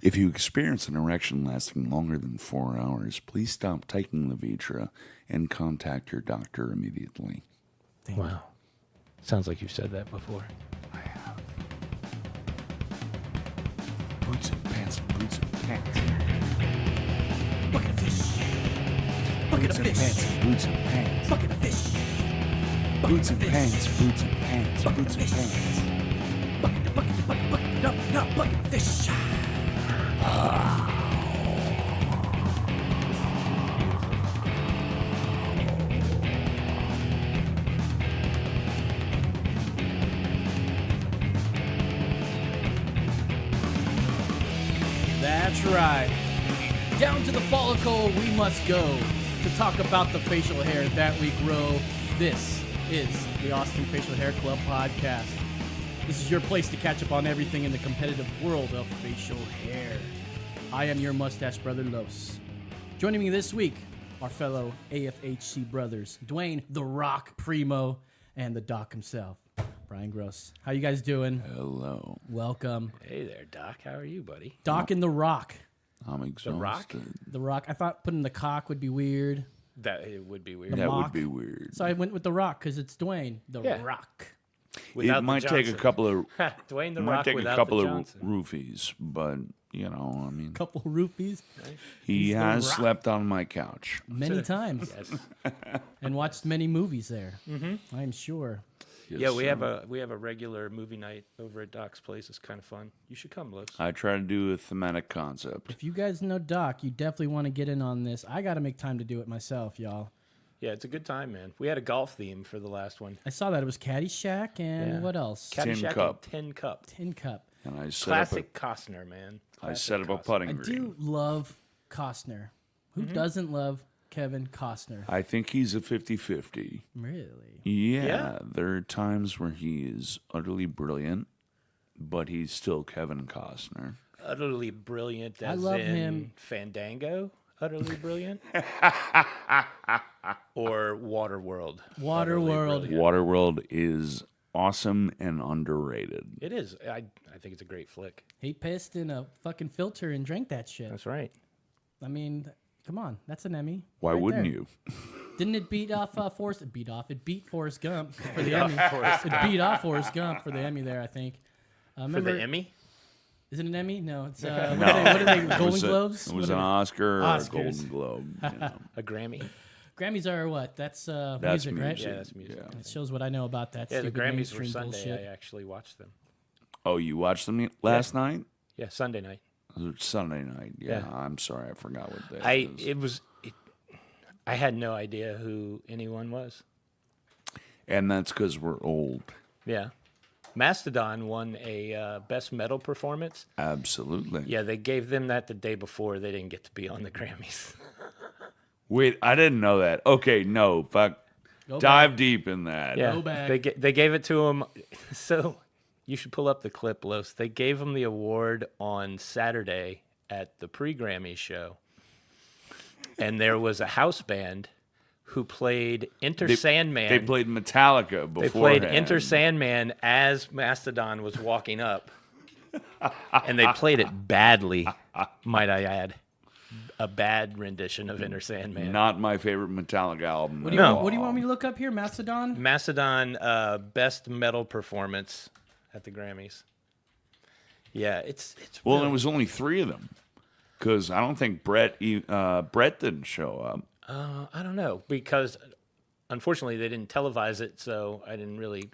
If you experience an erection lasting longer than 4 hours, please stop taking the Vitra and contact your doctor immediately. Wow. Sounds like you've said that before. I have. Boots and pants, boots and pants. Bucket of fish. Bucket of fish. Boots and pants. Bucket of fish. Boots and pants, boots and pants, boots and pants. Bucket of fish. That's right. Down to the follicle we must go to talk about the facial hair that we grow. This is the Austin Facial Hair Club podcast. This is your place to catch up on everything in the competitive world of facial hair. I am your mustache brother, Los. Joining me this week, our fellow AFHC brothers, Dwayne, The Rock Primo, and the Doc himself, Brian Gross. How you guys doing? Hello. Welcome. Hey there, Doc. How are you, buddy? Doc and The Rock. I'm exhausted. The Rock? The Rock. I thought putting the cock would be weird. That it would be weird. The That mock. would be weird. So I went with The Rock because it's Dwayne, The Yeah. Rock. Without It the might take a Johnson. couple of Dwayne the might Rock take a without couple the of Johnson. roofies, but you know, I mean, Couple roofies he The has Rock. slept on my couch. many times Yes. and watched many movies there. Mm-hmm. I'm sure. Yeah, we have a regular movie night over at Doc's place. It's kind of fun. You should come, Los. I try to do a thematic concept. If you guys know Doc, you definitely want to get in on this. I got to make time to do it myself, y'all. Yeah, it's a good time, man. We had a golf theme for the last one. I saw that it was Caddyshack and Yeah. what else? Caddyshack Cup. and Tin Cup. Tin Cup. And I set Classic Costner, man. I Classic set up a Costner. putting I green. do love Costner. Who doesn't love Kevin Costner? I think he's a 50-50. Really? Yeah, there are times where he is utterly brilliant, but he's still Kevin Costner. Utterly brilliant as I love in him. Fandango? Utterly brilliant? Or Waterworld? Waterworld. Waterworld is awesome and underrated. It is. I think it's a great flick. He pissed in a fucking filter and drank that shit. That's right. I mean, come on. That's an Emmy. Why right wouldn't there. you? Didn't it beat off Forrest? It beat Forrest Gump for the Emmy. It beat off Forrest Gump for the Emmy there, I think. For Remember, the Emmy? is it an Emmy? No, it's what are they? Golden Globes? It was What an are Oscar or a Oscars. Golden Globe. You know. A Grammy? they? Grammys are what? That's That's music, right? music. Yeah, that's music. Yeah. It shows what I know about that. Yeah, the stupid Grammys were mainstream Sunday. bullshit. I actually watched them. Oh, you watched them last night? Yeah, Sunday night. Sunday night. Yeah, Yeah. I'm sorry, I forgot what day it is. I had no idea who anyone was. And that's because we're old. Yeah. Mastadon won a Best Metal Performance. Absolutely. Yeah, they gave them that the day before. They didn't get to be on the Grammys. Wait, I didn't know that. Okay, no, fuck. Go Dive deep in that. Yeah, Go back. they gave it to him. So you should pull up the clip, Los. They gave him the award on Saturday at the pre-Grammy show. And there was a house band who played Enter Sandman. They played Metallica They before. played Enter Sandman as Mastodon was walking up. And they played it badly, might I add. A bad rendition of Enter Sandman. Not my favorite Metallica album. What do you want me to look up here? Mastodon? Mastodon Best Metal Performance at the Grammys. Yeah, it's Well, really, it was only 3 of them. Because I don't think Brett didn't show up. I don't know, because unfortunately they didn't televise it, so I didn't really.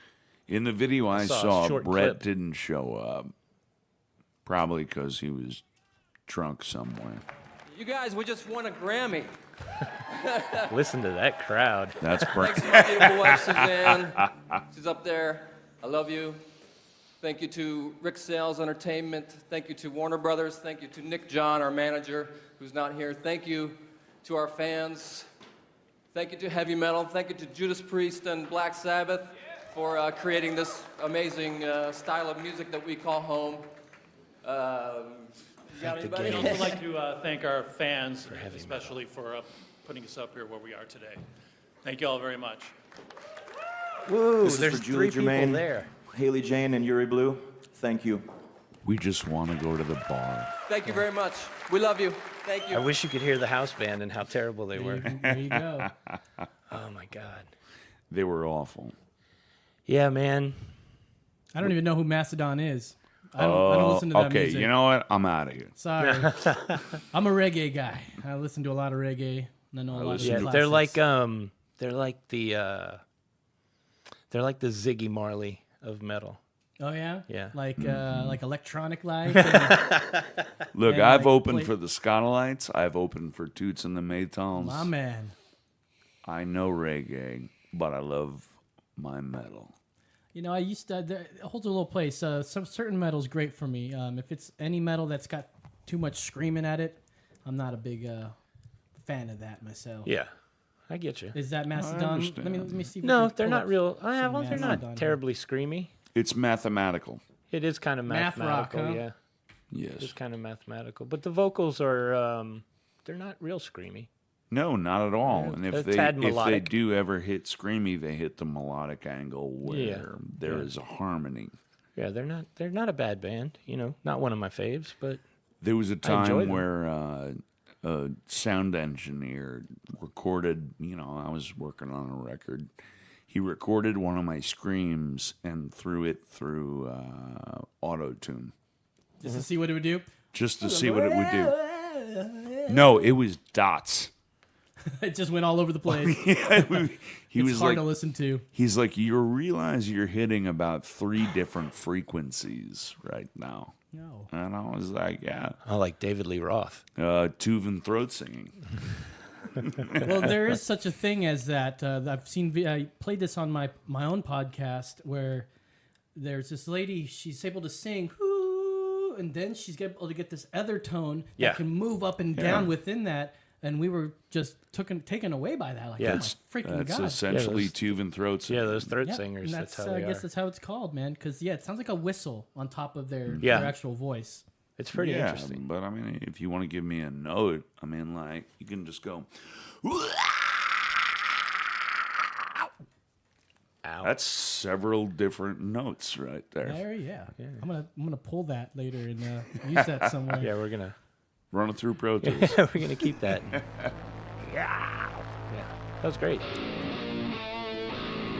In the video I saw a saw, short Brett clip. didn't show up. Probably because he was drunk somewhere. You guys, we just won a Grammy. Listen to that crowd. That's Brett. Thanks to my beautiful wife, Suzanne. She's up there. I love you. Thank you to Rick Sales Entertainment. Thank you to Warner Brothers. Thank you to Nick John, our manager, who's not here. Thank you to our fans. Thank you to Heavy Metal. Thank you to Judas Priest and Black Sabbath for creating this amazing style of music that we call home. You got anybody? I would like to thank our fans, especially for putting us up here where we are today. Thank you all very much. Woo, This is there's for Julie 3 people Germain, there. Haley Jane, and Yuri Blue. Thank you. We just want to go to the bar. Thank you very much. We love you. Thank I you. wish you could hear the house band and how terrible they were. There you go. Oh my God. They were awful. Yeah, man. I don't even know who Mastadon is. I don't listen to that Okay, music. you know what? I'm out of here. Sorry. I'm a reggae guy. I listen to a lot of reggae. And I know a lot of Yeah, classics. they're like the Ziggy Marley of metal. Oh yeah? Yeah. Like electronic light. Look, And, I've like, opened for the Scotalites. I've opened for Toots and the Maytals. My man. I know reggae, but I love my metal. You know, I used to. It holds a little place. Some certain metal's great for me. If it's any metal that's got too much screaming at it, I'm not a big fan of that myself. Yeah, I get you. Is that Mastodon? understand. Let me see. If we No, can they're pull not up real. some Well, they're Mastodon not here. terribly screamy. It's mathematical. It is kind of Math rock, mathematical, huh? yeah. Yes. It's kind of mathematical, but the vocals are they're not real screamy. No, not at all. Yeah, And a if they tad if they melodic. do ever hit screamy, they hit the melodic angle where Yeah. there is a harmony. Yeah, they're not a bad band. You know, not one of my faves, but There was a enjoy time them. where a sound engineer recorded, I was working on a record. He recorded one of my screams and threw it through auto-tune Just to see what it would do. just to see what it would do. No, it was dots. It just went all over the place. he It's was hard like, to listen to. he's like, you realize you're hitting about 3 different frequencies right now. No. And I was like, yeah, I like David Lee Roth. Tuvan throat singing. Well, there is such a thing as that. I've seen. I played this on my own podcast where there's this lady. She's able to sing, "Ooh," and then she's able to get this other tone Yeah. that can move up and down within that. And we were just taken away by that. Like, Yeah. oh my freaking That's god! essentially those- Tuvan throat singing. Yeah, those throat Yep, singers. and That's how I they guess are. that's how it's called, man. Because it sounds like a whistle on top of their Yeah. actual voice. It's pretty Yeah, interesting. but I mean, if you want to give me a note, I mean, like, you can just go. Ow. That's several different notes right there. There, yeah. I'm gonna pull that later and use that somewhere. Yeah, we're gonna Run it through Pro Tools. we're gonna keep that. Yeah, that was great.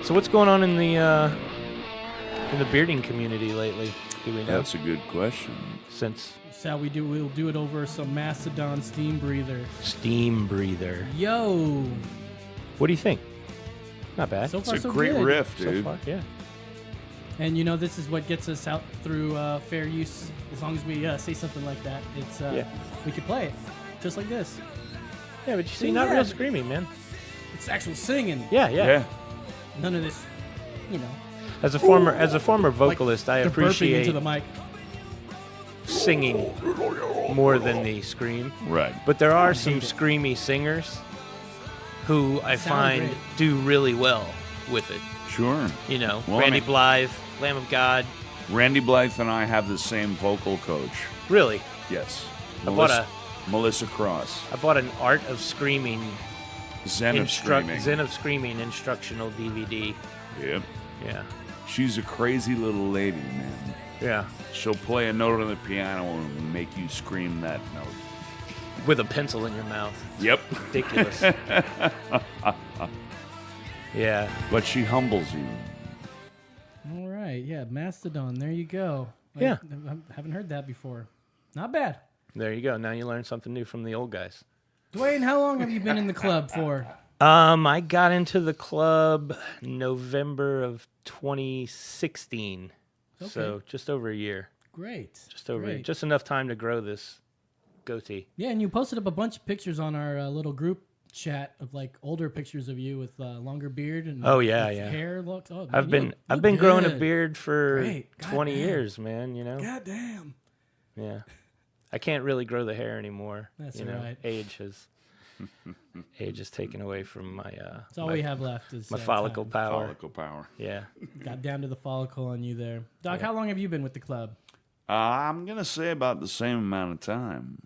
So what's going on in the bearding community lately? Do we know? That's a good question. Since That's how we do. We'll do it over some Mastadon steam breather. Steam Breather, Yo, what do you think? Not bad. so It's far a so great good. riff, So dude. far, yeah. And you know, this is what gets us out through fair use. As long as we say something like that, it's we can play it just like this. Yeah, but you see, not Yeah. real screaming, man. It's actual singing. Yeah. Yeah. None of this, you know. As a former vocalist, I the burping appreciate into the mic. singing more than the scream. Right. But there are some screamy singers who I find great. do really well with it. Sure. You know, Well, I Randy mean- Blythe, Lamb of God. Randy Blythe and I have the same vocal coach. Really, Yes. I bought Melissa Cross. I bought an Art of Screaming Zen of Screaming. Zen of Screaming instructional DVD. Yep. Yeah, She's a crazy little lady, man. yeah, She'll play a note on the piano and make you scream that note. with a pencil in your mouth. Yep. Ridiculous. Yeah, But she humbles you. All right, yeah, Mastodon. There you go. Yeah. I haven't heard that before. Not bad. there you go. Now you learn something new from the old guys. Dwayne, how long have you been in the club for? I got into the club November of 2016, so Okay. just over a year. Great. Just over, Great. just enough time to grow this goatee. Yeah, and you posted up a bunch of pictures on our little group chat of like older pictures of you with longer beard and Oh, yeah, with yeah. hair looks. Oh, I've you been look growing a good. beard for Great. 20 Goddamn. years, man. You know, God damn. yeah. I can't really grow the hair anymore. That's you know, all right. age has taken away from my That's all my, we have left is my follicle time. power. Follicle power. Yeah. Got down to the follicle on you there, Doc. How long have you been with the club? I'm going to say about the same amount of time.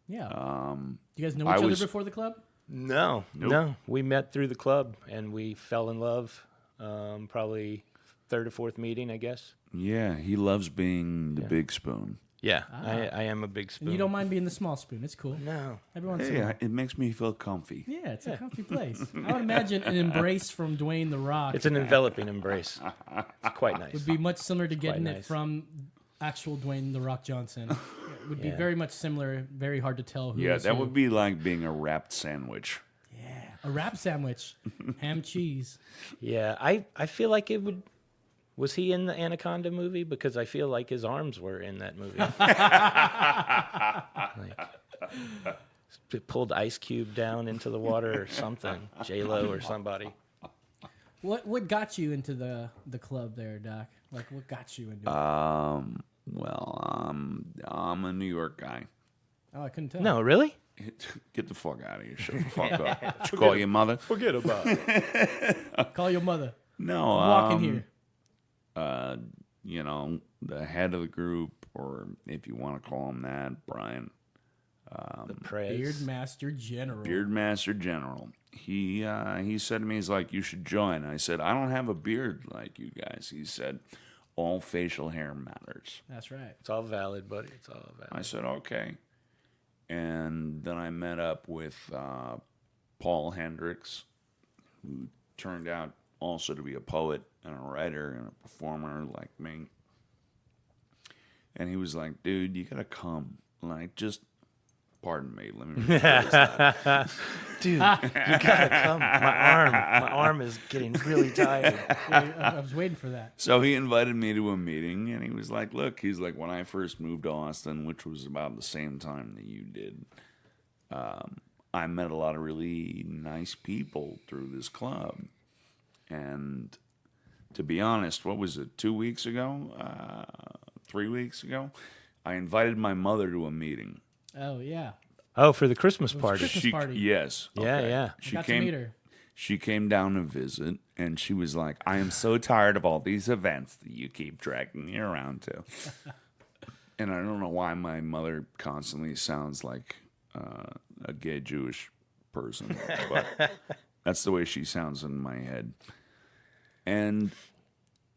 Yeah. You guys know I each other was- before the club? No, Nope. no. We met through the club and we fell in love. Probably third or fourth meeting, I guess. Yeah, he loves being the big spoon. Yeah, I am a big spoon. And you don't mind being the small spoon. It's cool. No. Every once in a Hey, while. it makes me feel comfy. Yeah, it's a comfy place. I would imagine an embrace from Dwayne The Rock It's an enveloping embrace. It's quite nice. would be much similar to getting it nice. from actual Dwayne The Rock Johnson. It would be Yeah. very much similar, very hard to tell who Yeah, is that who. would be like being a wrapped sandwich. A wrap sandwich, ham cheese. Yeah, I feel like it would. Was he in the Anaconda movie? Because I feel like his arms were in that movie. Like, pulled Ice Cube down into the water or something. J-Lo or somebody. What got you into the club there, Doc? Like, what got you into it? Well, I'm a New York guy. Oh, I couldn't tell. No, really? Get the fuck out of here. Shut the fuck up. Did you call your mother? Forget about it. Call your mother. No. Walk in here. You know, the head of the group, or if you want to call him that, Bryan. The Prez. Beard Master General. Beardmaster General. He said to me, he's like, you should join. I said, I don't have a beard like you guys. He said, all facial hair matters. That's right. It's all valid, buddy. It's all valid. I said, okay. And then I met up with Paul Hendricks, who turned out also to be a poet and a writer and a performer like me. And he was like, dude, you gotta come. Like, just, pardon me, let me rephrase that. Dude, you gotta come. My arm is getting really tired. Yeah, I was waiting for that. So he invited me to a meeting, and he was like, look, he's like, when I first moved to Austin, which was about the same time that you did, I met a lot of really nice people through this club. And to be honest, what was it, 2 weeks ago? 3 weeks ago? I invited my mother to a meeting. Oh, yeah. Oh, for the Christmas party. Christmas party. Yes. Yeah, yeah. I She got to came. meet her. She came down to visit, and she was like, I am so tired of all these events that you keep dragging me around to. And I don't know why my mother constantly sounds like a gay Jewish person, but that's the way she sounds in my head. And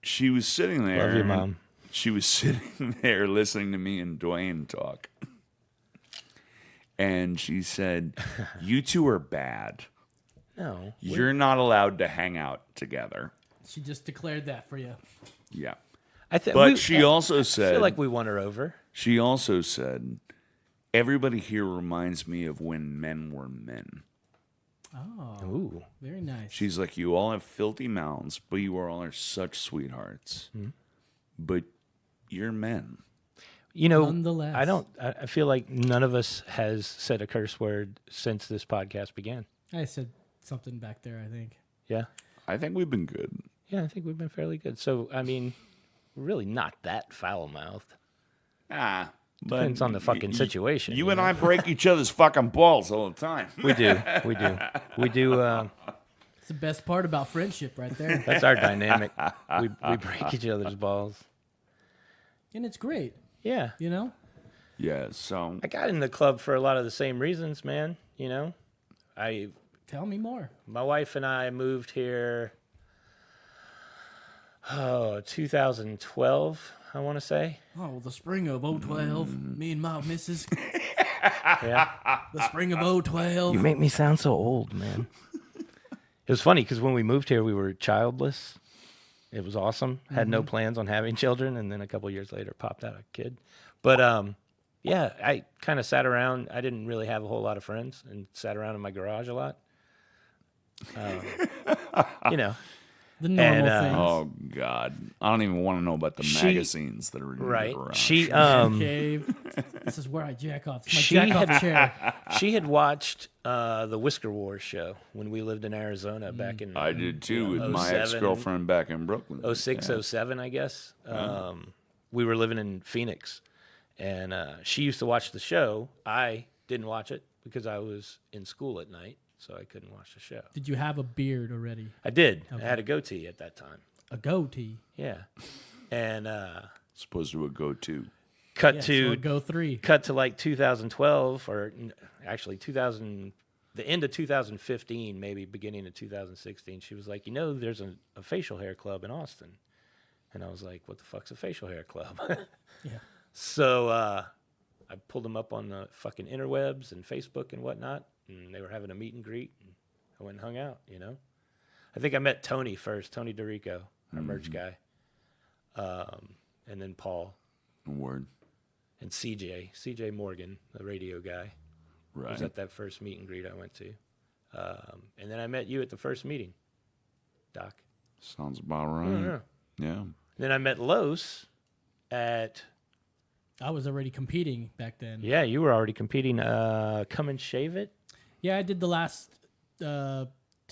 she was sitting there. Love you, Mom. She was sitting there listening to me and Dwayne talk. And she said, you two are bad. No. You're not allowed to hang out together. She just declared that for you. Yeah. But She also I said, feel like we won her over. she also said, everybody here reminds me of when men were men. Oh, Ooh. very nice. She's like, you all have filthy mouths, but you all are such sweethearts. But you're men. You know, Nonetheless. I feel like none of us has said a curse word since this podcast began. I said something back there, I think. Yeah. I think we've been good. Yeah, I think we've been fairly good. So, I mean, we're really not that foul-mouthed. But Depends on the fucking situation. You and I break each other's fucking balls all the time. We do. We do. It's the best part about friendship right there. That's our dynamic. We break each other's balls. And it's great, Yeah. you know? Yeah, so I got in the club for a lot of the same reasons, man. You know, Tell me more. my wife and I moved here, 2012, I want to say. Oh, the spring of 012. Me and my missus. Yeah. The spring of 012. You make me sound so old, man. It was funny because when we moved here, we were childless. It was awesome. Had no plans on having children, and then a couple years later, popped out a kid. But yeah, I kind of sat around. I didn't really have a whole lot of friends, and sat around in my garage a lot. You know, The normal And, things. oh God, I don't even want to know about the magazines that are in right? your garage. She Cave. This is where I jack off. It's my She jack off had- chair. she had watched the Whisker Wars show when we lived in Arizona back in I did too with my 07, ex-girlfriend back in Brooklyn. 06, 07, I guess. We were living in Phoenix, and she used to watch the show. I didn't watch it because I was in school at night, so I couldn't watch the show. Did you have a beard already? I did. I had a goatee at that time. A goatee? Yeah, and Supposed to a go-to. cut Yeah, so to a go 3. cut to like 2012, or actually 2000, the end of 2015, maybe beginning of 2016. She was like, there's a facial hair club in Austin. And I was like, what the fuck's a facial hair club? Yeah. So I pulled them up on the fucking interwebs and Facebook and whatnot, and they were having a meet and greet, and I went and hung out, you know. I think I met Tony first, Tony DeRico, our merch guy, and then Paul. Word. And CJ Morgan, the radio guy. Right. Was at that first meet and greet I went to. And then I met you at the first meeting, Doc. Sounds about right. Yeah. Then I met Los at... I was already competing back then. Yeah, you were already competing. Come and Shave It? Yeah, I did the last 2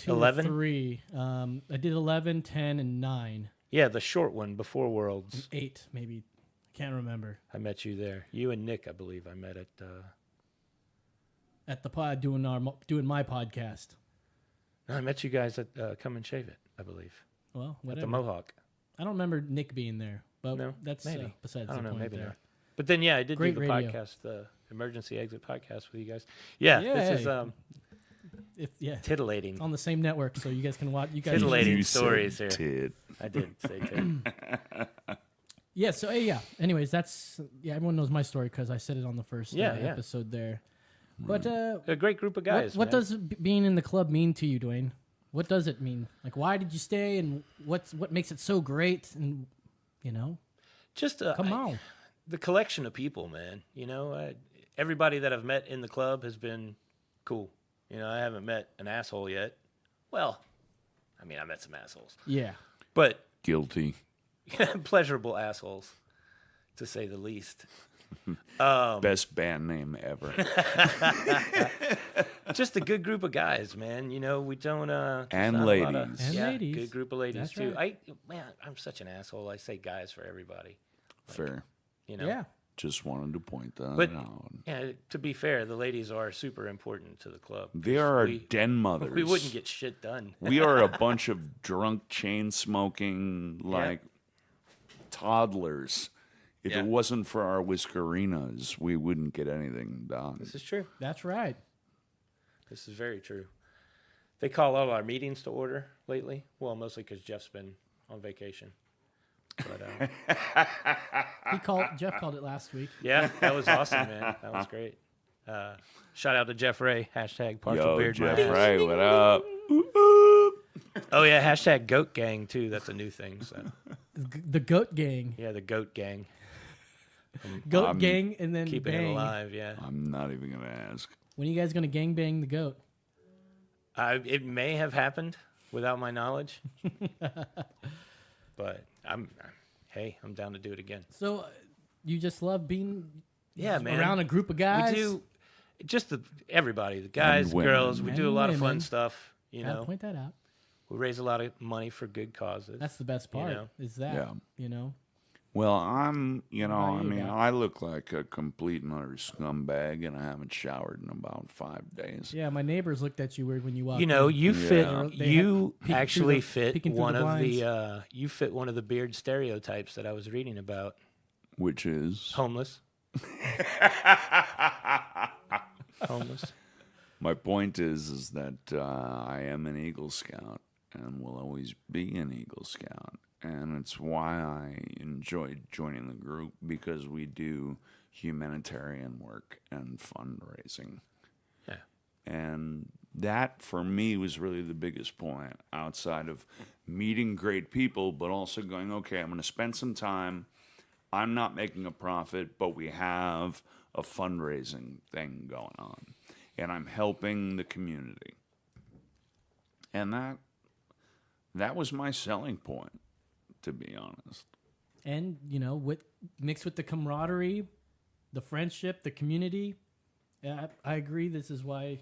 11? or 3. I did 11, 10, and 9. Yeah, the short one before Worlds. 8, maybe. I can't remember. I met you there. You and Nick, I believe, I met at the pod doing my podcast. No, I met you guys at Come and Shave It, I believe. Well, At whatever. the Mohawk. I don't remember Nick being there, but No, that's maybe. besides I don't the know, point maybe there. not. But then, yeah, I did Great do the radio. podcast, the Emergency Exit podcast with you guys. Yeah, this is titillating. It's on the same network, so you guys can watch. You guys Titillating You stories said here. tit. I did say tit. Yeah. So yeah. Anyways, everyone knows my story because I said it on the first Yeah. episode there. But A great group of guys. what man. does being in the club mean to you, Dwayne? What does it mean? Like, why did you stay, and what makes it so great? And you know, just come on. The collection of people, man. You know, everybody that I've met in the club has been cool. You know, I haven't met an asshole yet. Well, I mean, I met some assholes, Yeah. but Guilty. pleasurable assholes, to say the least. Best band name ever. Just a good group of guys, man. You know, we don't. And not a lot of- ladies. And yeah, ladies. good group of ladies That's too. right. I'm such an asshole. I say guys for everybody. Fair. You know. Yeah. Just wanted to point that But out. yeah, to be fair, the ladies are super important to the club. They are our We- den mothers. We wouldn't get shit done. We are a bunch of drunk, chain smoking, like toddlers. If Yeah. it wasn't for our whiskerinas, we wouldn't get anything done. This is true. That's right. This is very true. They call all our meetings to order lately. Well, mostly because Jeff's been on vacation. But Jeff called it last week. yeah, that was awesome, man. That was great. Shout out to Jeff Ray. Hashtag partial Yo, beard. Jeff my ass. Ray, what up? Oh yeah, hashtag goat gang too. That's a new thing. So The Goat Gang. yeah, the goat gang. Goat Gang, and then Keeping it bang. alive. Yeah. I'm not even going to ask. When are you guys gonna gang bang the goat? It may have happened without my knowledge, but I'm down to do it again. So you just love being Yeah, man. around a group of guys. We do just everybody, the guys, the women. girls. We Men do a and lot of fun women. stuff. You Gotta know, point that out. we raise a lot of money for good causes. That's the best part. know? Is that Yeah. you know? Well, I'm, I mean, Doc? I look like a complete and utter scumbag, and I haven't showered in about 5 days. Yeah, my neighbors looked at you weird when you walked. You know, in. you fit. They You had- peeking actually through the- fit peeking through one the of the. You fit one of the beard stereotypes that I was reading about. Which is? Homeless. Homeless. My point is that I am an Eagle Scout and will always be an Eagle Scout. And it's why I enjoyed joining the group, because we do humanitarian work and fundraising. Yeah. And that, for me, was really the biggest point, outside of meeting great people, but also going, okay, I'm going to spend some time. I'm not making a profit, but we have a fundraising thing going on. And I'm helping the community. And that was my selling point, to be honest. and you know, mixed with the camaraderie, the friendship, the community. Yeah, I agree. This is why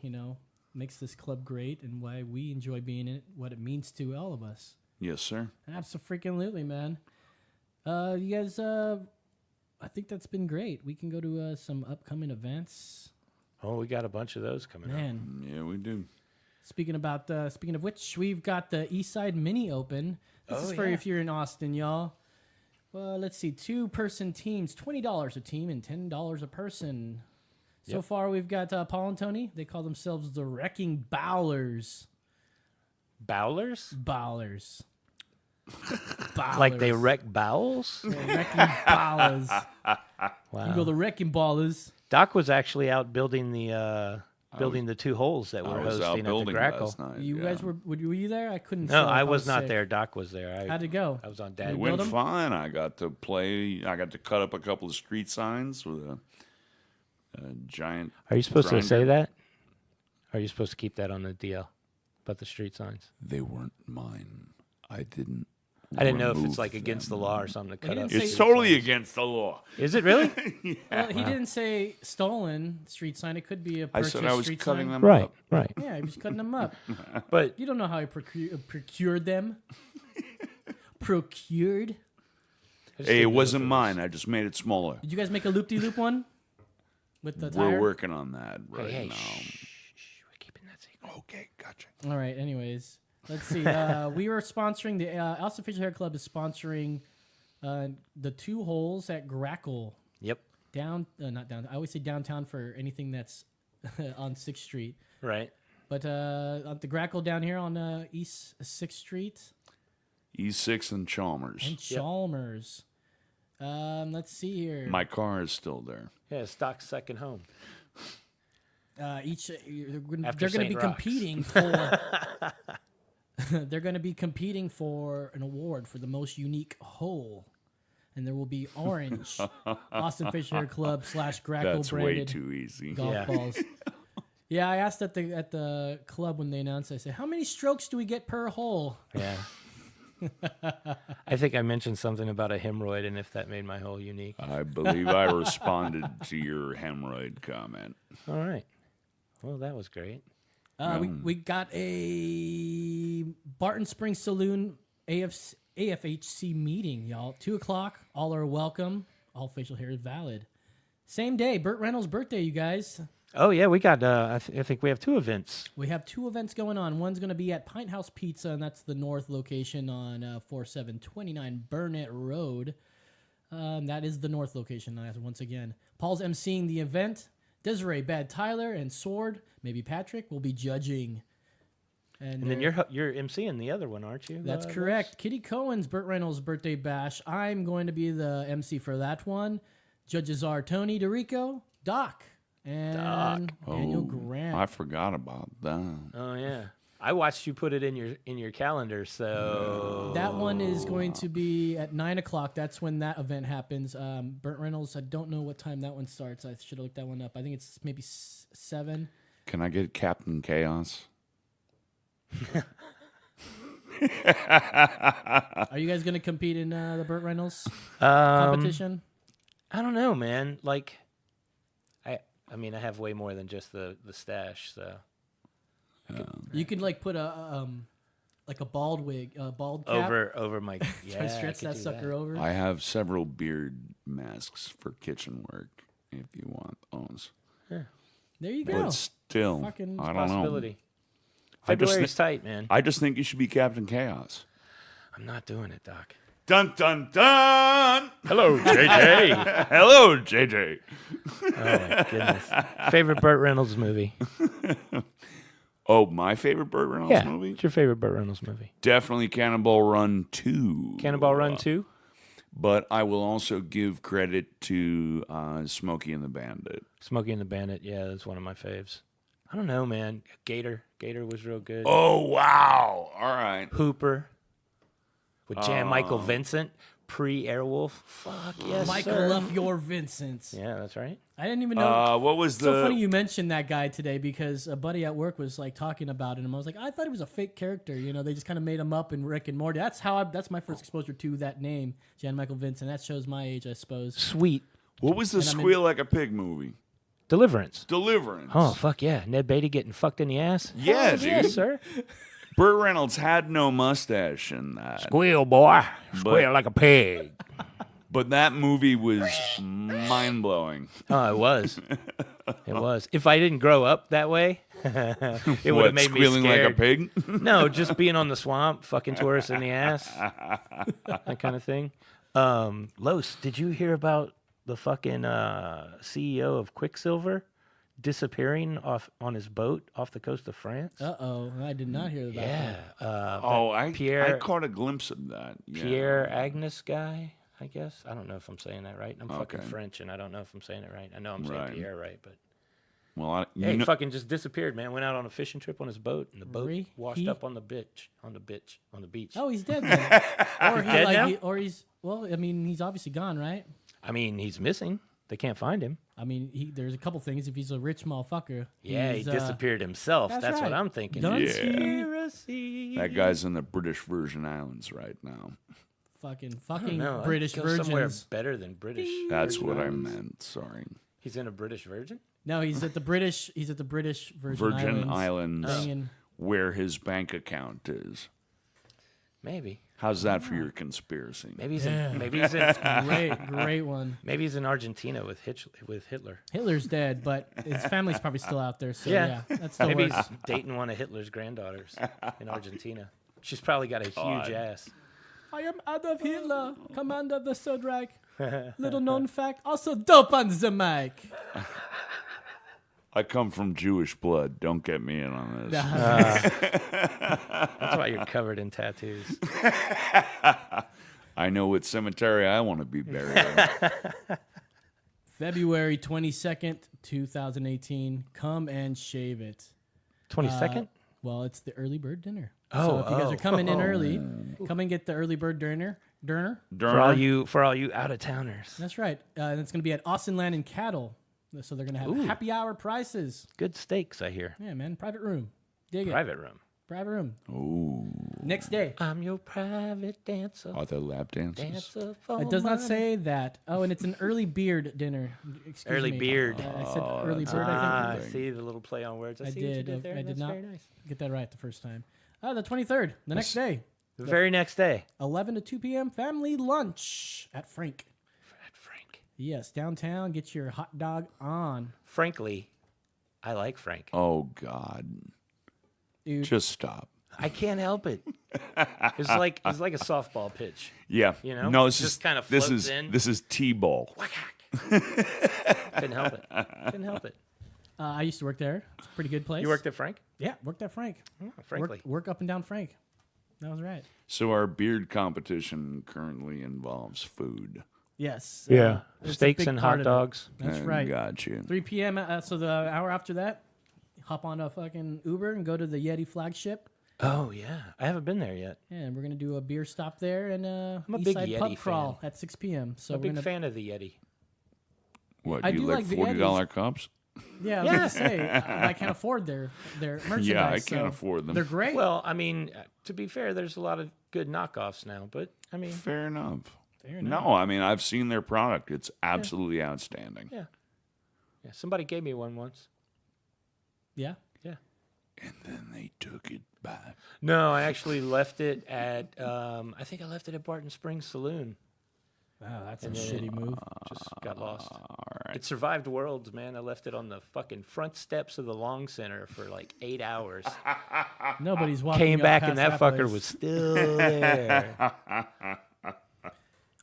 makes this club great, and why we enjoy being in it. What it means to all of us. Yes, sir. Absolutely, man. You guys, I think that's been great. We can go to some upcoming events. Oh, we got a bunch of those coming up. Man, Yeah, we do. speaking of which, we've got the East Side Mini Open. This is for if you're in Austin, y'all. Well, let's see, 2-person teams, $20 a team and $10 a person. So far, we've got Paul and Tony. They call themselves the Wrecking Bowlers. Bowlers? Bowlers. Like they wreck bowels? They're wrecking ballers. Wow. You go the wrecking ballers. Doc was actually out building the two holes that I we're was out hosting at the building Grackle. last night. You guys were you there? I couldn't. No, show up. I was not sick. there. Doc was there. How'd it go? I was on It dad. went build 'em? fine. I got to play. I got to cut up a couple of street signs with a giant. Are you supposed to say grinder. that? Are you supposed to keep that on the DL about the street signs? They weren't mine. I didn't. I didn't know if it's remove like against the them. law or something to cut didn't up. say- It's street totally signs. against the law. Is it really? Well, he didn't say stolen street sign. It could be a I purchased said I was street cutting sign. them Right, up. right. Yeah, he was cutting them up. But You don't know how he procured them. Procured. Hey, it wasn't mine. I just made it smaller. Did you guys make a loop-de-loop one with the tire? We're working on that right hey, now. we're keeping that secret. Okay, gotcha. All right. Anyways, let's see. We were sponsoring the Austin Facial Hair Club is sponsoring the 2 holes at Grackle Yep. not down. I always say downtown for anything that's on 6th Street, Right. but at the Grackle down here on East 6th Street E6 and Chalmers. and Chalmers. Let's see here. My car is still there. Yeah, it's Doc's second home. They're going After to be St. Roch's. competing for. They're going to be competing for an award for the most unique hole, and there will be orange Austin Facial Hair Club / Grackle That's way branded too easy. golf Yeah. balls. Yeah, I asked at the club when they announced. I said, "How many strokes do we get per hole?" Yeah. I think I mentioned something about a hemorrhoid and if that made my hole unique. I believe I responded to your hemorrhoid comment. All right. Well, that was great. We got a Barton Springs Saloon AFHC meeting, y'all. 2:00. All are welcome. All facial hair is valid. Same day, Burt Reynolds' birthday, you guys. Oh, yeah, we got, I think we have 2 events. We have 2 events going on. One's going to be at Pint House Pizza, and that's the north location on 4729 Burnett Road. That is the north location, once again. Paul's emceeing the event. Desiree, Bad Tyler, and Sword, maybe Patrick, will be judging. And then you're emceeing the other one, aren't you? That's correct. Kitty Cohen's Burt Reynolds' birthday bash. I'm going to be the MC for that one. Judges are Tony DeRico, Doc, and Daniel Grant. I forgot about that. Oh, yeah. I watched you put it in your calendar, so... That one is going to be at 9:00. That's when that event happens. Burt Reynolds, I don't know what time that one starts. I should have looked that one up. I think it's maybe 7. Can I get Captain Chaos? Are you guys going to compete in the Burt Reynolds competition? I don't know, man. Like, I mean, I have way more than just the stash, so... You could like put a bald wig, bald cap. Over my... Yeah, Stretch that sucker over. I have several beard masks for kitchen work if you want those. There you go. But still, Fucking I don't Possibility. know. February's tight, man. I just think you should be Captain Chaos. I'm not doing it, Doc. Dun dun dun! Hello, JJ. Hello, JJ. Oh, my goodness. Favorite Burt Reynolds movie? Oh, my favorite Burt Reynolds Yeah. movie? What's your favorite Burt Reynolds movie? Definitely Cannonball Run 2. Cannonball Run 2? But I will also give credit to Smokey and the Bandit. Smokey and the Bandit. Yeah, that's one of my faves. I don't know, man. Gator was real good. Oh, wow. All right. Hooper with Jan Michael Vincent, pre-Airwolf. Fuck yes, Michael sir. Love Your Vincent. Yeah, that's right. I didn't even know. What was It's so the... funny you mentioned that guy today because a buddy at work was like talking about it, and I was like, I thought he was a fake character. You know, they just kind of made him up in Rick and Morty. That's my first exposure to that name, Jan Michael Vincent. That shows my age, I suppose. Sweet. What was the Squeal Like a Pig movie? Deliverance. Deliverance. Oh, fuck yeah. Ned Beatty getting fucked in the ass? Yeah, Hell yes, dude. sir. Burt Reynolds had no mustache in that. Squeal, boy. Squeal like a pig. But that movie was mind-blowing. Oh, it was. It was. If I didn't grow up that way, it would have made me squealing scared. like a pig? No, just being on the swamp, fucking tourists in the ass, that kind of thing. Los, did you hear about the fucking CEO of Quicksilver disappearing off on his boat off the coast of France. Uh-oh, I did not hear about Yeah. that. I caught a glimpse of that. Yeah. Pierre Agnes guy, I guess. I don't know if I'm saying that right. I'm fucking Okay. French, and I don't know if I'm saying it right. I know I'm saying Right. Pierre right, but Well, yeah, he fucking just disappeared, man. Went out on a fishing trip on his boat, and the boat washed He- up on the beach. On the beach. Oh, he's dead then. Or Dead now? he's well, I mean, he's obviously gone, right? I mean, he's missing. They can't find him. I mean, there's a couple things. If he's a rich motherfucker, Yeah, he he's, disappeared himself. that's That's what right. I'm thinking. Don't Yeah. see Conspiracy. that guy's in the British Virgin Islands right now. fucking No, British I'd go somewhere virgins. better than British. That's Virgin what I Islands. meant. Sorry. He's in a British Virgin. No, he's at the British. He's at the British Virgin Islands, banging- where his bank account is. Maybe. How's that for your conspiracy? Maybe he's Yeah. in. Maybe he's in. Great one. Maybe he's in Argentina with Hitler. Hitler's dead, but his family's probably still out there. So Yeah. yeah, that's still Maybe works. he's dating one of Hitler's granddaughters in Argentina. She's probably got a huge ass. I am Adolf Hitler, commander of the Third Reich. Little known fact, also dope on the mic. I come from Jewish blood. Don't get me in on this. That's why you're covered in tattoos. I know what cemetery I want to be buried in. February 22nd, 2018. Come and shave it. 22nd. Well, it's the early bird dinner. Oh, so if you guys oh. are coming in early, come and get the early bird dinner. For all you out of towners. That's right. And it's going to be at Austin Land and Cattle. So they're going to have Ooh. happy hour prices. Good steaks, I hear. Yeah, man. Private room. Dig it. Private room. Private room. Ooh. Next day. I'm your private dancer. Are there lap dances? Dancer for It does not money. say that. Oh, and it's an early beard dinner. Excuse Early me. beard. I said early that's bird, I Ah, think. thing. see the little play on words. I I see what you did. did there. I did That's not very nice. get that right the first time. The 23rd, the next day, The very next day. 11 to 2 p.m. family lunch at Frank. At Frank. Yes, downtown. Get your hot dog on. Frankly, I like Frank. Oh, God. Dude, Just stop. I can't help it. It's like a softball pitch. Yeah. You know? No, It this just is, kinda this floats is, in. This is T-ball. Couldn't help it. Couldn't help it. I used to work there. It's a pretty good place. You worked at Frank? Yeah, worked at Frank. Frankly. Work up and down Frank. That was right. So our beard competition currently involves food. Yes. it's a Steaks big and part hot of it. dogs. That's right. Got you. 3 p.m. So the hour after that, hop on a fucking Uber and go to the Yeti flagship. Oh, yeah. I haven't been there yet. Yeah, and we're gonna do a beer stop there and a East big Side Yeti pub fan. crawl at 6 p.m. So I'm a we're big gonna fan of the Yeti. What, I you do like like the $40 cups? Yeah, I was gonna say I can't afford their merchandise. Yeah, I so can't afford them. They're great. Well, I mean, to be fair, there's a lot of good knockoffs now, but I mean, Fair enough. Fair enough. No, I mean, I've seen their product. It's absolutely outstanding. yeah. Somebody gave me one once. Yeah. Yeah. And then they took it back. No, I actually left it at. I think I left it at Barton Springs Saloon. Wow, that's a And then shitty move. Just got lost. All right. It survived worlds, man. I left it on the fucking front steps of the Long Center for like 8 hours. Nobody's walking. Came up back past and that fucker place. was still there.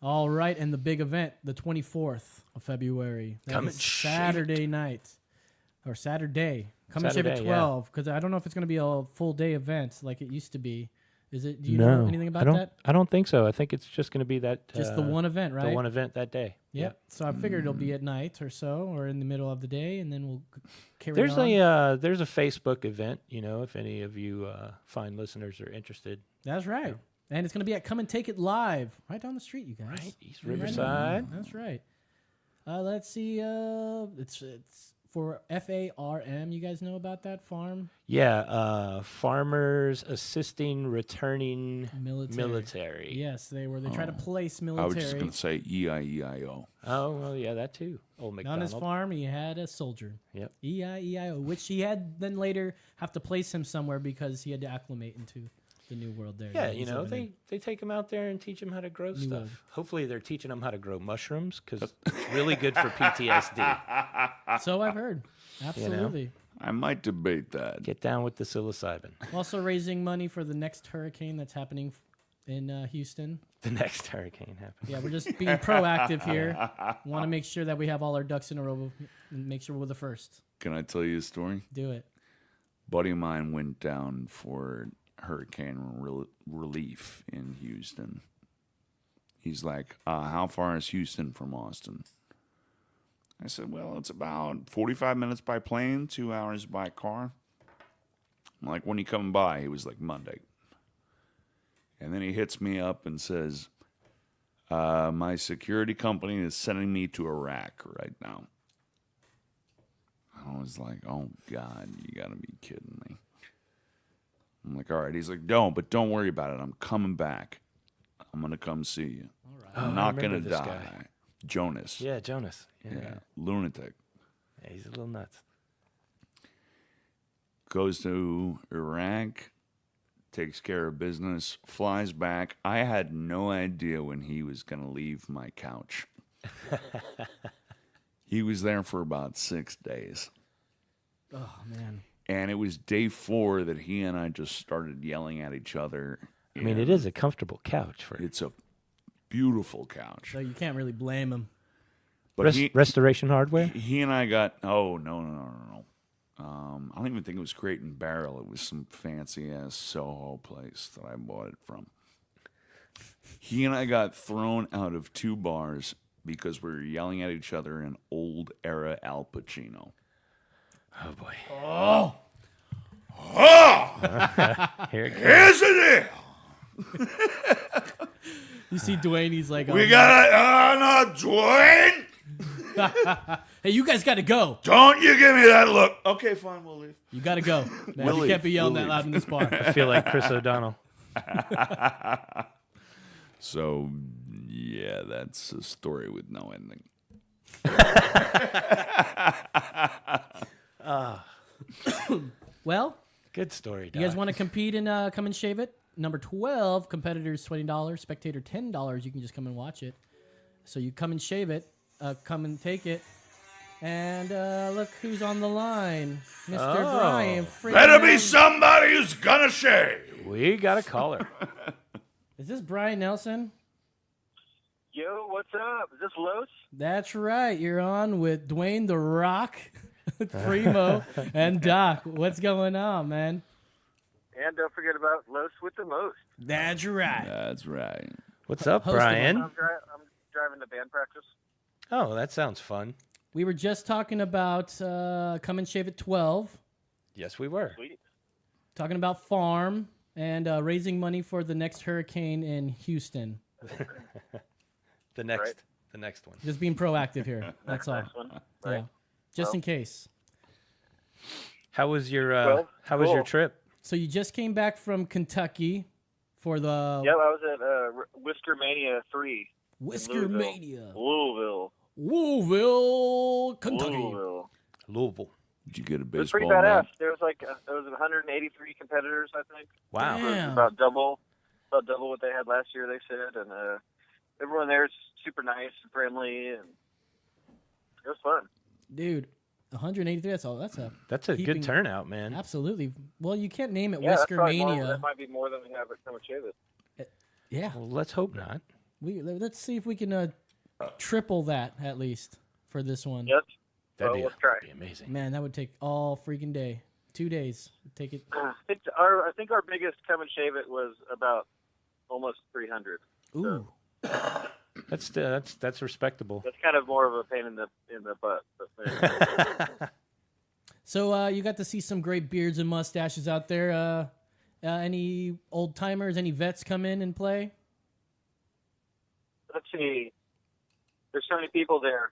All right, and the big event, the 24th of February. That Come is and shave it. Saturday night or Saturday. Come and shave at Saturday, yeah. 12 because I don't know if it's going to be a full day event like it used to be. Is it? Do you know anything about that? I don't think so. I think it's just going to be that. Just the one event, right? The one event that day. Yep. So I figured it'll be at night or so, or in the middle of the day, and then we'll carry There's on. there's a Facebook event. You know, if any of you fine listeners are interested. That's right. And it's going to be at Come and Take It Live, right down the street, you guys. Right, East Right Riverside. That's right. Let's see. It's for FARM. You guys know about that farm? Yeah, farmers assisting returning military. Yes, they were. They try to place I military. was just going to say E-I-E-I-O. Oh, well, yeah, that too. Old On McDonald. his farm, he had a soldier. Yep. E-I-E-I-O, which he had then later have to place him somewhere because he had to acclimate into the new world there. Yeah, that you he's know, living in. they take them out there and teach them how to grow New stuff. world. Hopefully they're teaching them how to grow mushrooms because it's really good for PTSD. So I've heard. Absolutely. I might debate that. Get down with the psilocybin. Also raising money for the next hurricane that's happening in Houston. The next hurricane happens. Yeah, we're just being proactive here. Want to make sure that we have all our ducks in a row and make sure we're the first. Can I tell you a story? Do it. Buddy of mine went down for hurricane relief in Houston. He's like, how far is Houston from Austin? I said, well, it's about 45 minutes by plane, 2 hours by car. I'm like, when are you coming by? He was like, Monday. And then he hits me up and says, my security company is sending me to Iraq right now. I was like, oh, God, you got to be kidding me. I'm like, all right. He's like, but don't worry about it. I'm coming back. I'm going to come see you. All right. I'm I not going remember to this die. guy. Jonas. Yeah, Jonas. Yeah. Lunatic. Yeah, he's a little nuts. Goes to Iraq, takes care of business, flies back. I had no idea when he was going to leave my couch. He was there for about 6 days. Oh, man. And it was day 4 that he and I just started yelling at each other. I mean, it is a comfortable couch for It's a beautiful couch. So you can't really blame him. But Restoration Hardware. he and I got, no. I don't even think it was Crate and Barrel. It was some fancy-ass Soho place that I bought it from. He and I got thrown out of 2 bars because we were yelling at each other in old-era Al Pacino. Oh boy. Oh! Here it goes. Here's the deal! You see Dwayne, he's like, We got Dwayne! hey, you guys got to go. Don't you give me that look. Okay, fine, we'll leave. You got to go. Man, We'll you can't be leave. yelling We'll that loud in this bar. I feel like Chris O'Donnell. So, yeah, that's a story with no ending. Well, Good story, you guys Doc. want to compete and come and shave it? Number 12, competitors $20, spectator $10. You can just come and watch it. So you come and shave it, come and take it. And look who's on the line. Mr. Oh. Bryan. Better be somebody who's gonna shave. We got a caller. Is this Bryan Nelson? Yo, what's up? Is this Los? That's right. You're on with Dwayne The Rock, Primo, and Doc. What's going on, man? And don't forget about Los with the most. That's right. That's right. What's up, Host of Brian? I'm driving to band practice. Oh, that sounds fun. We were just talking about Come and Shave at 12, Yes, we were. Sweet. talking about farm and raising money for the next hurricane in Houston. The next, Right. the next one. Just being proactive here. That's all. Next one. Yeah. Right. Just Well. in case. How was your Well, How was your cool. trip? So you just came back from Kentucky for the Yep, I was at Whisker Mania 3. Whisker Mania. Louisville. Louisville, Kentucky. Louisville. Louisville. Did you get a It was pretty baseball badass. bat? There was like there was 183 competitors, I think. Wow. It was Damn. about double what they had last year, they said, and everyone there is super nice and friendly, and it was fun. Dude, 183, that's all. That's That's a Keeping- good turnout, man. absolutely. Well, you can't name it Yeah, that's Whisker probably Mania. that might be more than we have at Come and Shave It. Yeah. Well, let's hope not. Let's see if we can triple that at least for this one. Yes. That'd Well, be, let's try. be amazing. Man, that would take all freaking day. 2 days. Take it. I think our biggest Come and Shave It was about almost 300. Ooh. That's respectable. That's kind of more of a pain in the butt. But So you got to see some great beards and mustaches out there. Any old timers, any vets come in and play? let's see. There's so many people there.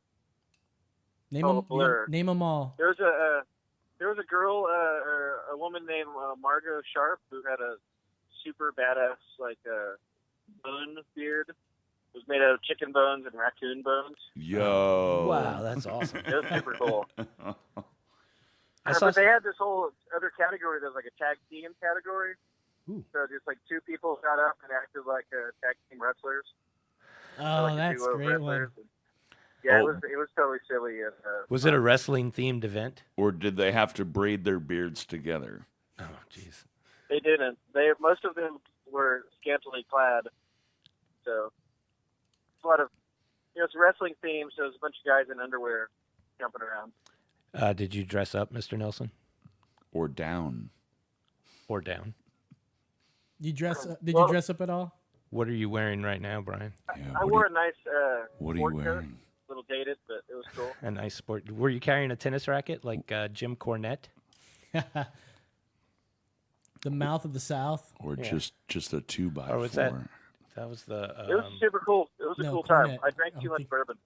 Name Oh, them. blur. Name them all. There was a girl, or a woman named Margot Sharp who had a super badass bone beard. It was made out of chicken bones and raccoon bones. Yo. Wow, that's awesome. It was super cool. I saw But they had this whole other category that was like a tag team category. Ooh. So just like two people got up and acted like tag team wrestlers. Oh, like that's a duo great one. wrestlers. Yeah, Oh. it was totally silly. And, Was it a wrestling themed event? Or did they have to braid their beards together? Oh, jeez. They didn't. Most of them were scantily clad. So it's a lot of, it's a wrestling theme. So there's a bunch of guys in underwear jumping around. Did you dress up, Mr. Nelson? Or down. Or down? You dress? Did you dress up at all? What are you wearing right now, Brian? Yeah, I wore a nice what are you sport coat. wearing? A little dated, but it was cool. A nice sport. Were you carrying a tennis racket like Jim Cornette? The mouth of the South. Or Yeah. just a 2x4? Or was that? That was the. It was super cool. It was a no, cool time. Cornet. I drank too much Auntie. bourbon.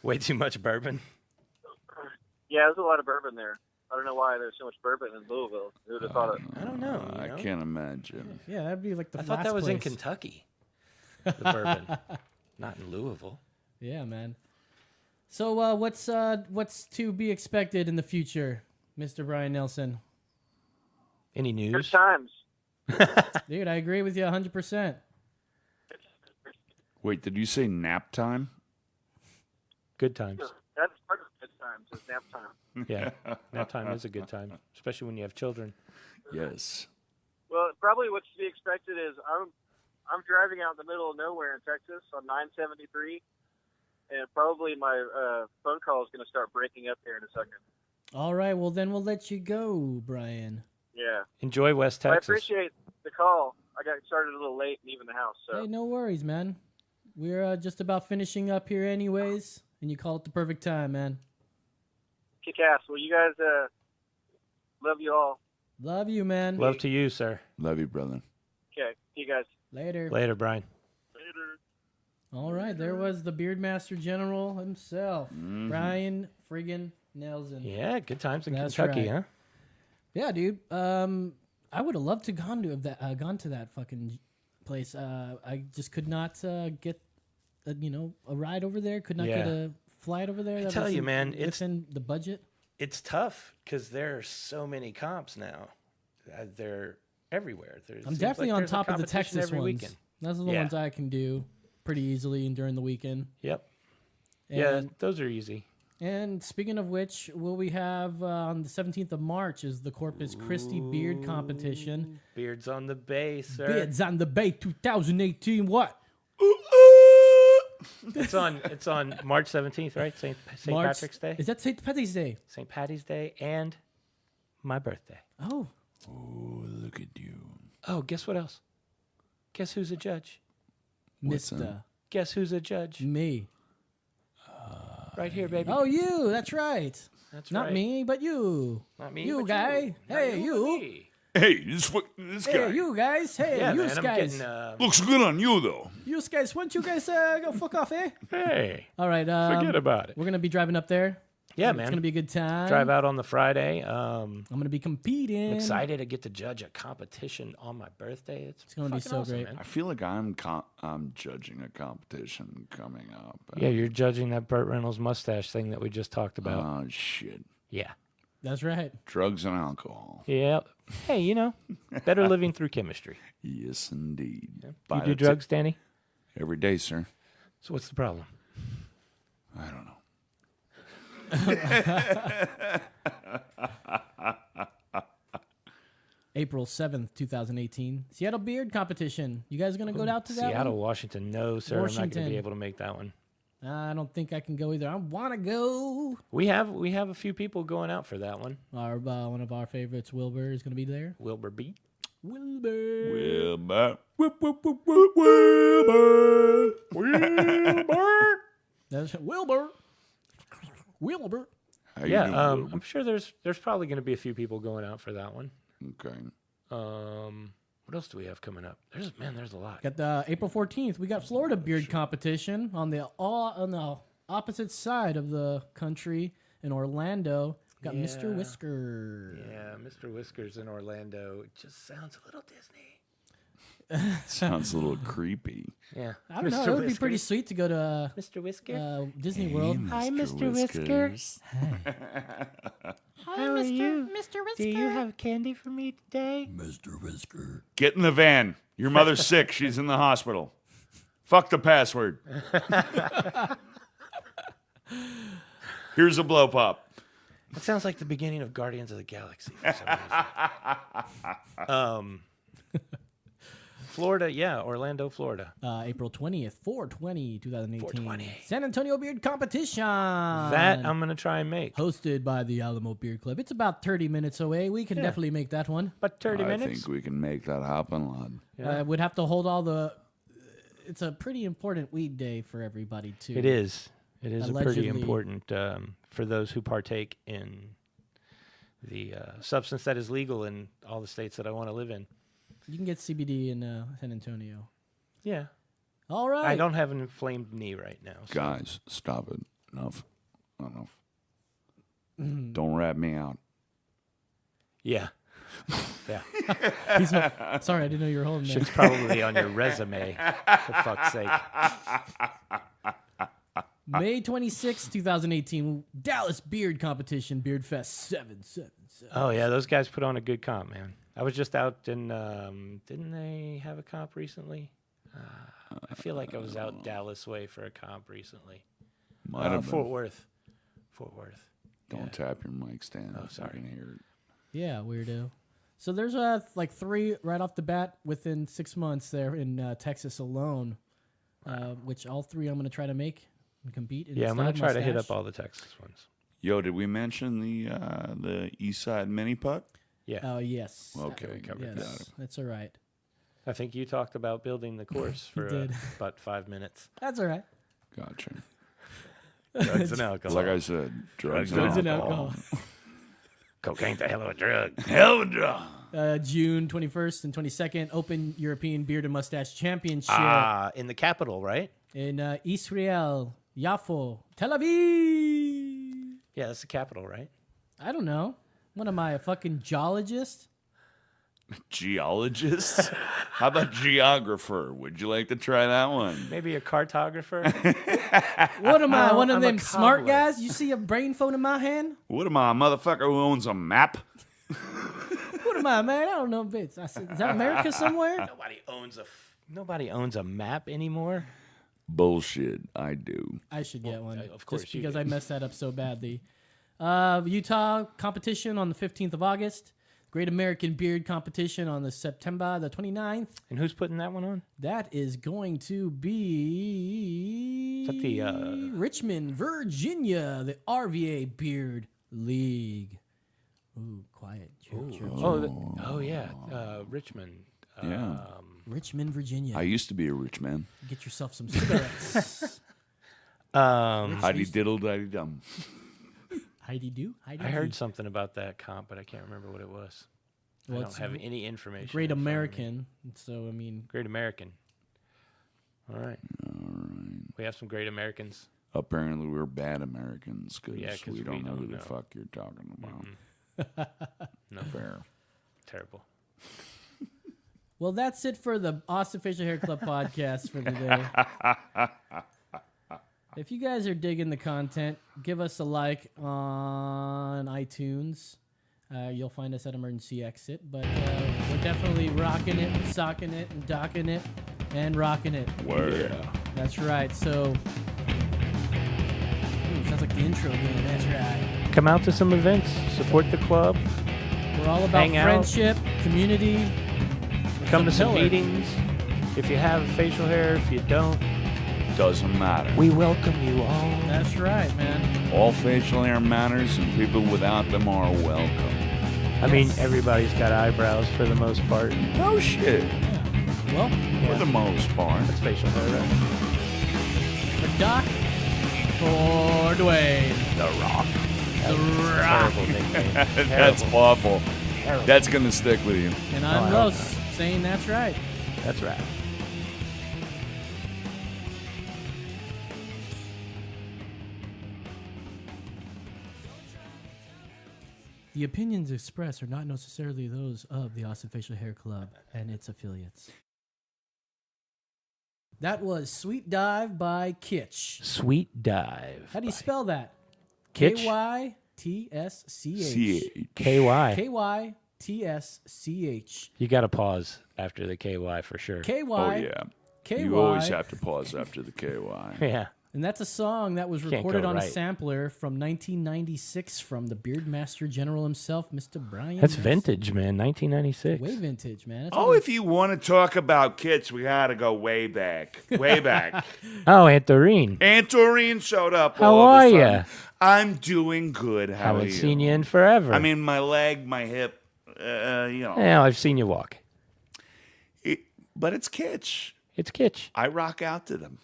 Way too much bourbon. Yeah, there's a lot of bourbon there. I don't know why there's so much bourbon in Louisville. Who would have thought it? I don't know. I can't imagine. Yeah, that'd be like the. I thought last that was in place. Kentucky. The bourbon, not in Louisville. Yeah, man. So what's to be expected in the future, Mr. Bryan Nelson? Any Good news? times. Dude, I agree with you 100%. Wait, did you say nap time? Good times. That's part of good times. It's nap time. Yeah, nap time is a good time, especially when you have children. Yes. Well, probably what's to be expected is I'm driving out in the middle of nowhere in Texas on 973, and probably my phone call is going to start breaking up here in a second. All right, well then we'll let you go, Brian. Yeah. Enjoy West But I Texas. appreciate the call. I got started a little late leaving the house, so Hey, no worries, man. We're just about finishing up here anyways, and you called it the perfect time, man. kick ass. Well, you guys, love you all. Love you, man. Love to you, sir. Love you, brother. Okay, see you guys. Later. Later, Brian. Later. All right, there was the Beardmaster General himself, Bryan friggin' Nelson. Yeah, good times in That's Kentucky, right. huh? Yeah, dude. I would have loved to gone to that fucking place. I just could not get a ride over there. Could not get Yeah. a flight over there. I That tell was you, man, it's within the budget. it's tough because there are so many comps now. They're everywhere. I'm definitely on there's a top of the competition Texas every ones. weekend. Those are the Yeah. ones I can do pretty easily and during the weekend. Yep. And, Yeah, those are easy. And speaking of which, will we have on the 17th of March is the Corpus Christi Beard Competition. Beards on the bay, sir. Beards on the Bay 2018. What? It's on March 17th, right? St. March- Patrick's Day. Is that St. Patrick's Day? St. Patty's Day and my birthday. Oh, Oh, look at you. Oh, guess what else? Guess who's a judge? What's Mr. that? Guess who's a judge? Me. Right here, baby. Oh, you. That's right. That's Not right. me, but you. Not me. You but guy. You. Not Hey, but you. me. Hey, this guy Hey, you guys. Hey, Yeah, you man. I'm guys. getting. looks good on you, though. You guys. Why don't you guys go fuck off, eh? Hey, All right. forget about it. We're gonna be driving up there. Yeah, It's man. gonna be a good time. Drive out on the Friday. I'm gonna be competing. I'm excited to get to judge a competition on my birthday. It's gonna be fucking so awesome, great. man. I feel like I'm judging a competition coming up. Yeah, you're judging that Burt Reynolds mustache thing that we just talked about. Oh, shit. Yeah. That's right. Drugs and alcohol. Yeah. Hey, better living through chemistry. Yes, indeed. You do drugs, Danny? Every day, sir. So what's the problem? I don't know. April 7th, 2018. Seattle Beard Competition. You guys gonna go out to that Seattle, one? Washington. No, sir. I'm not going to Washington. be able to make that one. I don't think I can go either. I wanna go. We have a few people going out for that one. Our one of our favorites, Wilbur, is gonna be there. Wilbur B. Wilbur. Wilbur. Wilbur. That's Wilbur. Wilbur. How you Yeah, doing, Wilbur? I'm sure there's probably going to be a few people going out for that one. Okay. What else do we have coming up? There's a lot. Got the April 14th. We got Florida Beard Competition on the opposite side of the country in Orlando. Got Mr. Yeah. Whisker. Yeah, Mr. Whiskers in Orlando. It just sounds a little Disney. Sounds a little creepy. Yeah. I don't know. It would be pretty sweet to go to Mr. Whisker. Disney World. Hi, Mr. Whisker. How are you? Mr. Whisker. Do you have candy for me today? Mr. Whisker. Get in the van. Your mother's sick. She's in the hospital. Fuck the password. Here's a blow pop. That sounds like the beginning of Guardians of the Galaxy for some reason. Florida, yeah, Orlando, Florida. April 20th, 4/20, 2018. 4/20. San Antonio Beard Competition. That I'm going to try and make. Hosted by the Alamo Beard Club. It's about 30 minutes away. We can definitely make that one. But 30 I minutes? think we can make that happen, lad. Yeah. Would have to hold all the... It's a pretty important weed day for everybody, too. It is. It is Allegedly. a pretty important for those who partake in the substance that is legal in all the states that I want to live in. You can get CBD in San Antonio. Yeah. All right. I don't have an inflamed knee right now. So. Guys, stop it. Enough. Don't rat me out. Yeah. Yeah. Sorry, I didn't know you were holding that. Shit's probably on your resume, for fuck's sake. May 26, 2018, Dallas Beard Competition, Beard Fest 777. Oh, yeah, those guys put on a good comp, man. I was just out in, didn't they have a comp recently? I feel like I was out Dallas way for a comp recently. Might have Fort been. Worth. Don't tap your mic stand. Oh, sorry. I can hear it. Yeah, weirdo. So there's like 3 right off the bat within 6 months there in Texas alone, which all 3 I'm going to try to make and compete in. Yeah, I'm going to try to hit Mustache. up all the Texas ones. Yo, did we mention the East Side Mini Putt? Yeah. Oh, yes. Okay, we covered Yes, that. that's all right. I think you talked about building the course for did. about 5 minutes. That's all right. Gotcha. Drugs and alcohol. Like I said, drugs Drugs and and alcohol. alcohol. Cocaine's a hell of a drug. Hell of a drug. June 21st and 22nd, Open European Beard and Mustache Championship In the capital, right? in Israel, Yafo, Tel Aviv. Yeah, that's the capital, right? I don't know. What am I, a fucking geologist? Geologist? How about geographer? Would you like to try that one? Maybe a cartographer. What am I, one of I'm a them smart cobbler. guys? You see a brain phone in my hand? What am I, a motherfucker who owns a map? What am I, man? I don't know bits. I said, is that America somewhere? Nobody owns a map anymore. Bullshit, I do. I should get one. of course Just you because do. I messed that up so badly. Utah competition on the 15th of August. Great American Beard Competition on the September the 29th. And who's putting that one on? That is going to be Is that the, Richmond, Virginia, the RVA Beard League. Ooh, quiet. Oh yeah, Richmond. Yeah. Richmond, Virginia. I used to be a rich man. Get yourself some cigarettes. Heidi diddle daddy dum. Heidi do? Heidi I do. heard something about that comp, but I can't remember what it was. Well, I don't it's have any information. Great in front of me. American. So, I mean, Great American. All right. We have some great Americans. Apparently, we're bad Americans because Yeah, 'cause we don't know who the know. fuck you're talking about. No, Fair. terrible. well, that's it for the Austin Facial Hair Club podcast for today. If you guys are digging the content, give us a like on iTunes. You'll find us at Emergency Exit. But we're definitely rocking it, socking it, and docking it, and rocking it. Word. That's right. So, sounds like the intro again. That's right. Come out to some events. Support the club. We're all about Hang out. friendship, community. Come to some pillar. meetings. If you have facial hair, if you don't, Doesn't matter. we welcome you all. That's right, man. All facial hair matters, and people without them are welcome. I mean, everybody's got eyebrows for the most part. No shit. Well, For the most part. That's facial hair, right? for Doc, for Dwayne. The Rock. The Rock. Terrible nickname. That's Terrible. awful. Terrible. That's going to stick with you. And Oh, I I'm hope Los, saying that's right. That's right. The opinions expressed are not necessarily those of the Austin Facial Hair Club and its affiliates. That was Sweet Dive by Kytsch. Sweet dive. How do you spell that? Kytsch? Kytsch. KY. Kytsch. You got to pause after the KY for sure. KY. Oh, yeah. KY. You always have to pause after the KY. Yeah. And that's a song that was Can't recorded go on a right. sampler from 1996 from the Beardmaster General himself, Mr. Bryan. That's Nelson. vintage, man. 1996. Way vintage, man. That's Oh, if you want to talk about Kytsch, we got to go way back. Way back. Oh, Antorine. Antorine showed up. How all of a are sudden. ya? I'm doing good. How are Haven't you? seen you in forever. I mean, my leg, my hip, yeah, I've seen you walk. But it's Kytsch. It's Kytsch. I rock out to them.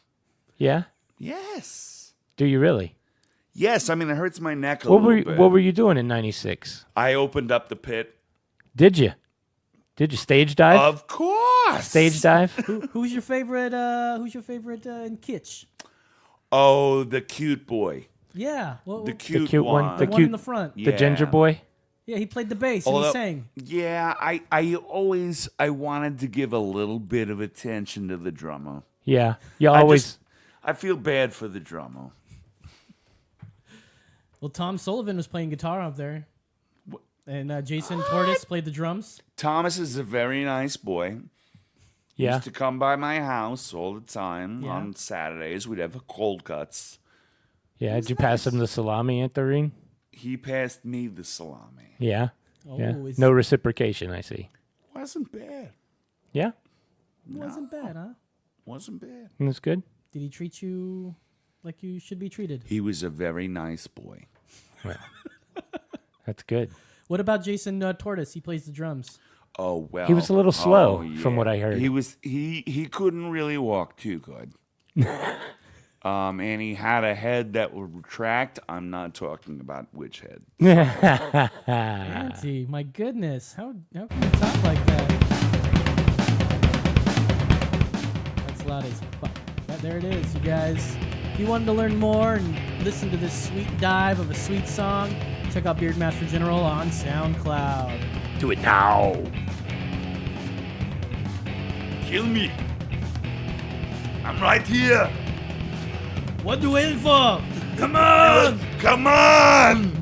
Yeah? Yes. Do you really? Yes, I mean, it hurts my neck a What little bit. were you doing in 96? I opened up the pit. Did you? Did you stage dive? Of course. Stage dive? Who's your favorite? Who's your favorite in Kytsch? Oh, the cute boy. Yeah, The cute, cute one. one. the The one cute, in the front. the ginger boy? Yeah, he played the bass and Although- he sang. Yeah, I wanted to give a little bit of attention to the drummer. Yeah. You always... I feel bad for the drummer. Well, Tom Sullivan was playing guitar up there, and Jason Tortoise played the drums. Thomas is a very nice boy. Yeah. Used to come by my house all the time Yeah. on Saturdays. We'd have cold cuts. Yeah. Did you pass him the salami, Antorine? He passed me the salami. Yeah. Oh, Yeah. is- No reciprocation, I see. Wasn't bad. Yeah. Wasn't bad, huh? Wasn't bad. That's good. Did he treat you like you should be treated? He was a very nice boy. Well, that's good. What about Jason Tortoise? He plays the drums. Oh well. He was a little slow, Oh, from what I heard. He couldn't really walk too good. And he had a head that would retract. I'm not talking about which head. Auntie, my goodness, how can you talk like that? That's loud as fuck. But there it is, you guys. If you wanted to learn more and listen to this sweet dive of a sweet song, check out Beardmaster General on SoundCloud. Do it now. Kill me. I'm right here. What you waiting for? Come on! Come on!